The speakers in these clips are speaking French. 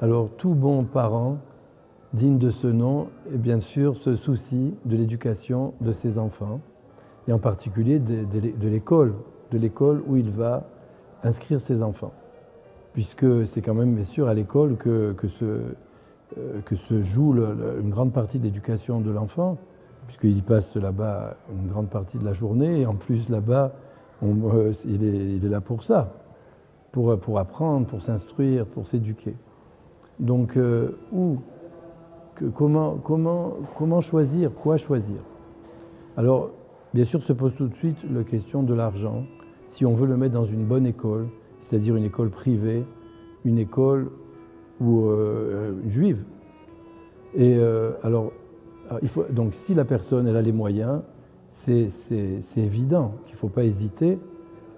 Alors, tout bon parent digne de ce nom, bien sûr, se soucie de l'éducation de ses enfants, et en particulier de l'école où il va inscrire ses enfants. Puisque c'est quand même, bien sûr, à l'école que se joue une grande partie de l'éducation de l'enfant, puisqu'il y passe là-bas une grande partie de la journée, et en plus là-bas, il est là pour ça, pour apprendre, pour s'instruire, pour s'éduquer. Donc, comment choisir, quoi choisir? Alors, bien sûr, se pose tout de suite la question de l'argent. Si on veut le mettre dans une bonne école, c'est-à-dire une école privée, une école juive. Et donc, si la personne elle a les moyens, c'est évident qu'il ne faut pas hésiter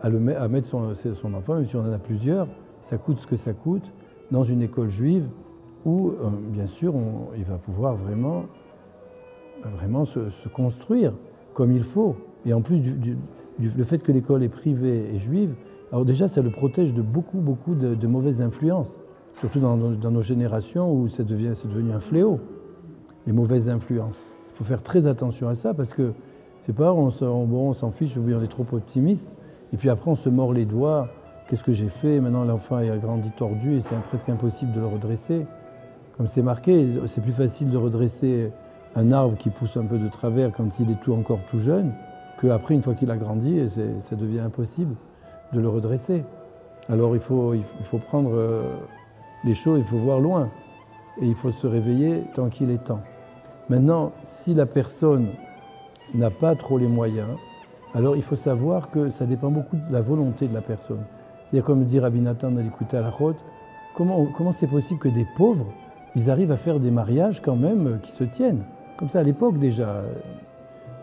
à mettre son enfant, même si on en a plusieurs, ça coûte ce que ça coûte, dans une école juive où, bien sûr, il va pouvoir vraiment se construire comme il faut. Et en plus, le fait que l'école est privée et juive, alors déjà, ça le protège de beaucoup de mauvaises influences, surtout dans nos générations où c'est devenu un fléau, les mauvaises influences. Il faut faire très attention à ça parce que c'est pas, on s'en fiche, on est trop optimiste, et puis après on se mord les doigts. Qu'est-ce que j'ai fait? Maintenant l'enfant a grandi tordu et c'est presque impossible de le redresser. Comme c'est marqué, c'est plus facile de redresser un arbre qui pousse un peu de travers quand il est encore tout jeune, qu'après, une fois qu'il a grandi, ça devient impossible de le redresser. Alors il faut prendre les choses, il faut voir loin, et il faut se réveiller tant qu'il est temps. Maintenant, si la personne n'a pas trop les moyens, alors il faut savoir que ça dépend beaucoup de la volonté de la personne. C'est-à-dire, comme dit Rabbi Nathan dans l'Écoute à la Chôte, comment c'est possible que des pauvres, ils arrivent à faire des mariages quand même qui se tiennent? Comme ça, à l'époque déjà,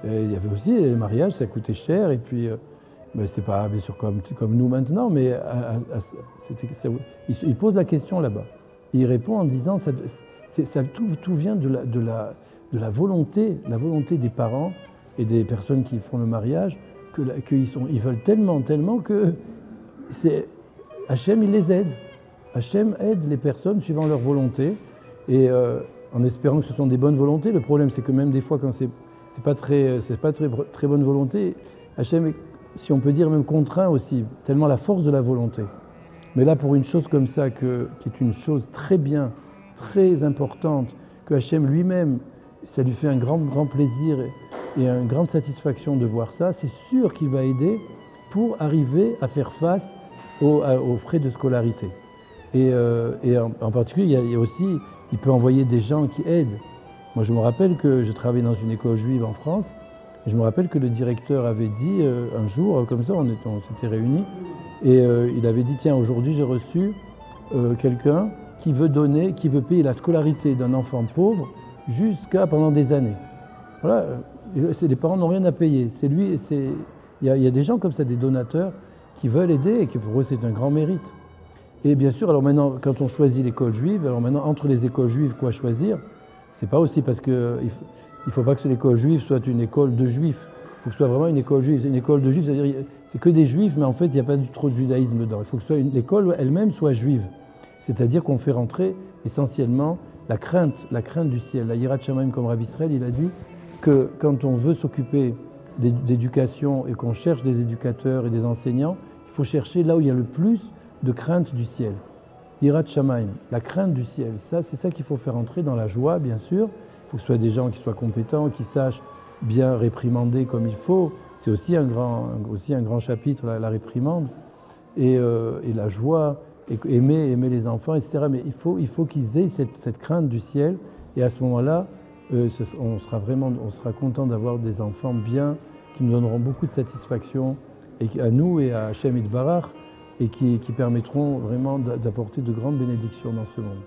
il y avait aussi les mariages, ça coûtait cher, et puis c'est pas bien sûr comme nous maintenant, mais il pose la question là-bas. Il répond en disant, tout vient de la volonté des parents et des personnes qui font le mariage, ils veulent tellement que Hachem, il les aide. Hachem aide les personnes suivant leur volonté, et en espérant que ce sont des bonnes volontés. Le problème, c'est que même des fois, quand c'est pas très bonne volonté, Hachem est, si on peut dire, même contraint aussi, tellement la force de la volonté. Mais là, pour une chose comme ça, qui est une chose très bien, très importante, que Hachem lui-même, ça lui fait un grand plaisir et une grande satisfaction de voir ça, c'est sûr qu'il va aider pour arriver à faire face aux frais de scolarité. Et en particulier, il y a aussi, il peut envoyer des gens qui aident. Moi, je me rappelle que je travaillais dans une école juive en France, et je me rappelle que le directeur avait dit un jour, comme ça, on s'était réunis, et il avait dit, tiens, aujourd'hui j'ai reçu quelqu'un qui veut payer la scolarité d'un enfant pauvre pendant des années. Voilà, les parents n'ont rien à payer. Il y a des gens comme ça, des donateurs, qui veulent aider et qui pour eux c'est un grand mérite. Et bien sûr, alors maintenant, quand on choisit l'école juive, alors maintenant, entre les écoles juives, quoi choisir? C'est pas aussi parce que il faut pas que l'école juive soit une école de juifs. Il faut que ce soit vraiment une école juive. Une école de juifs, c'est-à-dire c'est que des juifs, mais en fait, il n'y a pas trop de judaïsme dedans. Il faut que l'école elle-même soit juive. C'est-à-dire qu'on fait rentrer essentiellement la crainte du ciel. La Yirat Shamayim, comme Rabbi Israël, il a dit que quand on veut s'occuper d'éducation et qu'on cherche des éducateurs et des enseignants, il faut chercher là où il y a le plus de crainte du ciel. Yirat Shamayim, la crainte du ciel, c'est ça qu'il faut faire entrer dans la joie, bien sûr. Il faut que ce soit des gens qui soient compétents, qui sachent bien réprimander comme il faut. C'est aussi un grand chapitre, la réprimande, et la joie, et aimer les enfants, etc. Mais il faut qu'ils aient cette crainte du ciel, et à ce moment-là, on sera content d'avoir des enfants bien, qui nous donneront beaucoup de satisfaction, et à nous et à Hachem Yitbarach, et qui permettront vraiment d'apporter de grandes bénédictions dans ce monde.